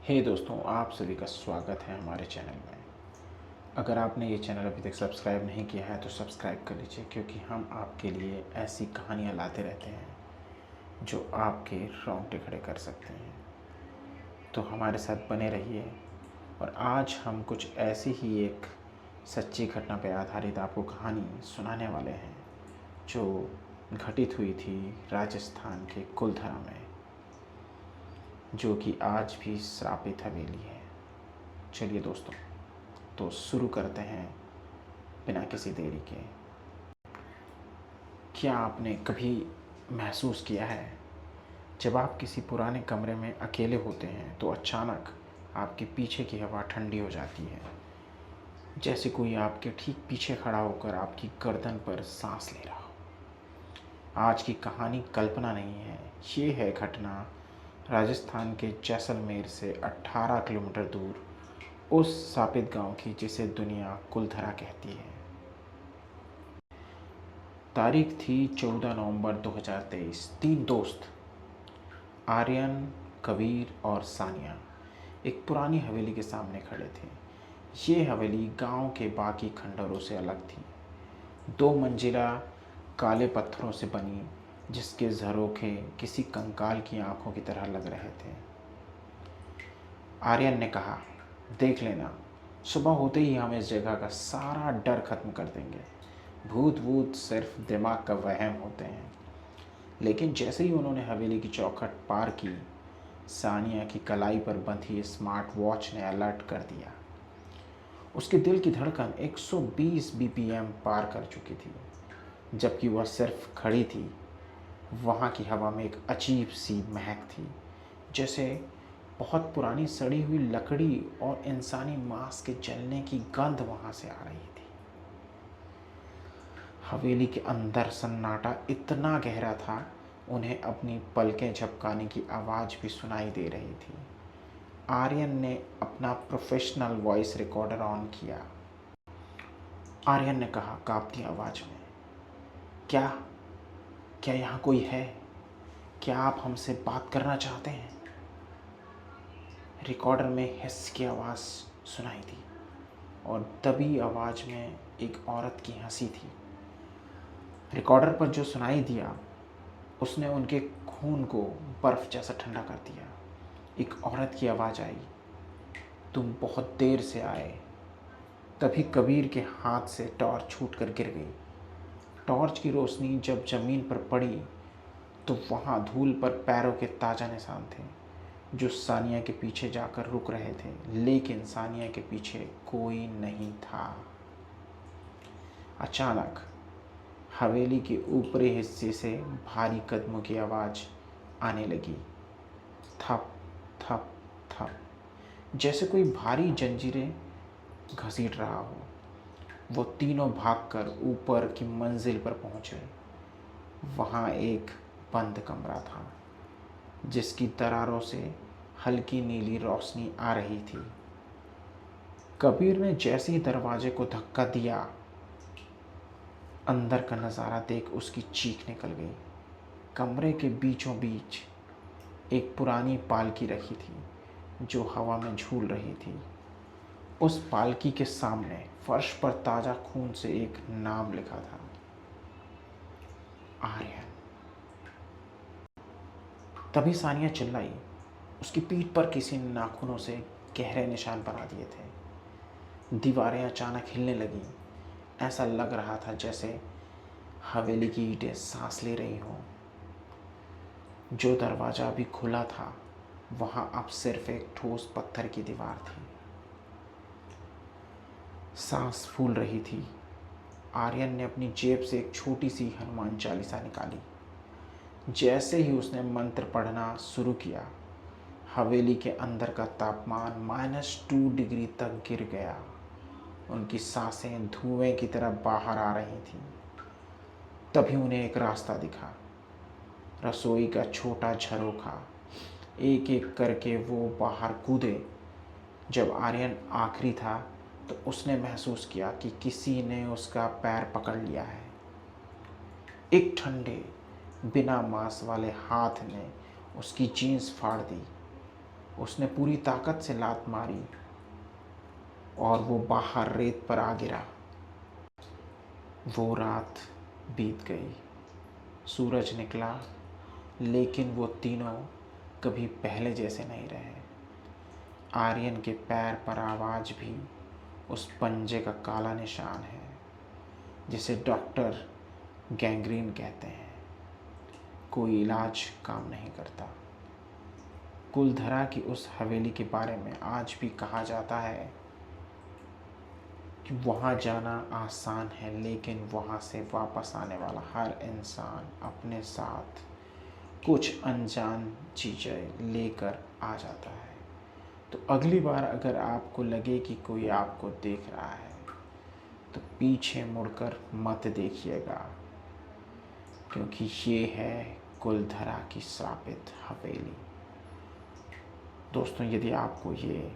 हे दोस्तों, आप सभी का स्वागत है हमारे चैनल में। अगर आपने ये चैनल अभी तक सब्सक्राइब नहीं किया है तो सब्सक्राइब कर लीजिए, क्योंकि हम आपके लिए ऐसी कहानियाँ लाते रहते हैं जो आपके रोंगटे खड़े कर सकते हैं। तो हमारे साथ बने रहिए। और आज हम कुछ ऐसी ही एक सच्ची घटना पर आधारित आपको कहानी सुनाने वाले हैं जो घटित हुई थी राजस्थान के कुलधरा में, जो कि आज भी श्रापित हवेली है। चलिए दोस्तों, तो शुरू करते हैं बिना किसी देरी के। क्या आपने कभी महसूस किया है, जब आप किसी पुराने कमरे में अकेले होते हैं तो अचानक आपके पीछे की हवा ठंडी हो जाती है, जैसे कोई आपके ठीक पीछे खड़ा होकर आपकी गर्दन पर सांस ले रहा हो। आज की कहानी कल्पना नहीं है, ये है घटना राजस्थान के जैसलमेर से 18 किलोमीटर दूर उस शापित गांव की जिसे दुनिया कुलधरा कहती है। तारीख थी 14 नवंबर 2023। तीन दोस्त आर्यन, कबीर और सानिया एक पुरानी हवेली के सामने खड़े थे। ये हवेली गांव के बाकी खंडरों से अलग थी। 2 मंजिला काले पत्थरों से बनी, जिसके झरोखे किसी कंकाल की आंखों की तरह लग रहे थे। आर्यन ने कहा, देख लेना, सुबह होते ही हम इस जगह का सारा डर खत्म कर देंगे। भूत वूत सिर्फ दिमाग का वहम होते हैं। लेकिन जैसे ही उन्होंने हवेली की चौखट पार की, सानिया की कलाई पर बंधी स्मार्ट वॉच ने अलर्ट कर दिया। उसके दिल की धड़कन 120 बीपीएम पार कर चुकी थी। जबकि वह सिर्फ खड़ी थी, वहाँ की हवा में एक अजीब सी महक थी, जैसे बहुत पुरानी सड़ी हुई लकड़ी और इंसानी मांस के जलने की गंध वहाँ से आ रही थी। हवेली के अंदर सन्नाटा इतना गहरा था, उन्हें अपनी पलकें झपकाने की आवाज़ भी सुनाई दे रही थी। आर्यन ने अपना प्रोफेशनल वॉइस रिकॉर्डर ऑन किया। आर्यन ने कहा कांपती आवाज़ में, क्या क्या यहाँ कोई है? क्या आप हमसे बात करना चाहते हैं? रिकॉर्डर में हिस्स की आवाज़ सुनाई दी और दबी आवाज़ में एक औरत की हंसी थी। रिकॉर्डर पर जो सुनाई दिया उसने उनके खून को बर्फ़ जैसा ठंडा कर दिया। एक औरत की आवाज़ आई, तुम बहुत देर से आए। तभी कबीर के हाथ से टॉर्च छूट कर गिर गई। टॉर्च की रोशनी जब ज़मीन पर पड़ी तो वहाँ धूल पर पैरों के ताज़ा निशान थे, जो सानिया के पीछे जाकर रुक रहे थे। लेकिन सानिया के पीछे कोई नहीं था। अचानक हवेली के ऊपरी हिस्से से भारी कदमों की आवाज़ आने लगी। थप थप थप, जैसे कोई भारी जंजीरें घसीट रहा हो। वो तीनों भागकर ऊपर की मंजिल पर पहुंचे। वहाँ एक बंद कमरा था, जिसकी दरारों से हल्की नीली रोशनी आ रही थी। कबीर ने जैसे ही दरवाजे को धक्का दिया, अंदर का नज़ारा देख उसकी चीख निकल गई। कमरे के बीचों बीच एक पुरानी पालकी रखी थी, जो हवा में झूल रही थी। उस पालकी के सामने फर्श पर ताज़ा खून से एक नाम लिखा था, आर्यन। तभी सानिया चिल्लाई। उसकी पीठ पर किसी ने नाखूनों से गहरे निशान बना दिए थे। दीवारें अचानक हिलने लगीं। ऐसा लग रहा था जैसे हवेली की ईंटें सांस ले रही हों। जो दरवाज़ा अभी खुला था, वहाँ अब सिर्फ एक ठोस पत्थर की दीवार थी। सांस फूल रही थी। आर्यन ने अपनी जेब से एक छोटी सी हनुमान चालीसा निकाली। जैसे ही उसने मंत्र पढ़ना शुरू किया, हवेली के अंदर का तापमान -2 डिग्री तक गिर गया। उनकी सांसें धुएं की तरह बाहर आ रही थीं। तभी उन्हें एक रास्ता दिखा, रसोई का छोटा झरोखा। एक एक करके वो बाहर कूदे। जब आर्यन आखिरी था तो उसने महसूस किया कि किसी ने उसका पैर पकड़ लिया है। एक ठंडे बिना मांस वाले हाथ ने उसकी जीन्स फाड़ दी। उसने पूरी ताकत से लात मारी और वो बाहर रेत पर आ गिरा। वो रात बीत गई, सूरज निकला, लेकिन वो तीनों कभी पहले जैसे नहीं रहे। आर्यन के पैर पर आवाज भी उस पंजे का काला निशान है जिसे डॉक्टर गैंग्रीन कहते हैं। कोई इलाज काम नहीं करता। कुलधरा की उस हवेली के बारे में आज भी कहा जाता है कि वहाँ जाना आसान है, लेकिन वहाँ से वापस आने वाला हर इंसान अपने साथ कुछ अनजान चीज़ें लेकर आ जाता है। तो अगली बार अगर आपको लगे कि कोई आपको देख रहा है तो पीछे मुड़कर मत देखिएगा, क्योंकि ये है कुलधरा की श्रापित हवेली। दोस्तों, यदि आपको ये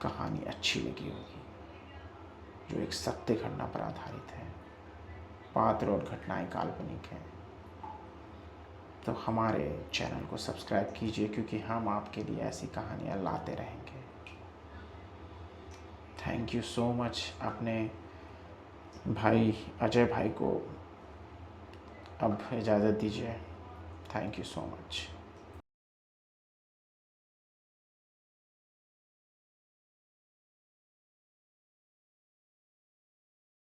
कहानी अच्छी लगी होगी, जो एक सत्य घटना पर आधारित है, पात्र और घटनाएं काल्पनिक हैं, तो हमारे चैनल को सब्सक्राइब कीजिए, क्योंकि हम आपके लिए ऐसी कहानियाँ लाते रहेंगे। Thank you so much. अपने भाई अजय भाई को अब इजाज़त दीजिए। Thank you so much.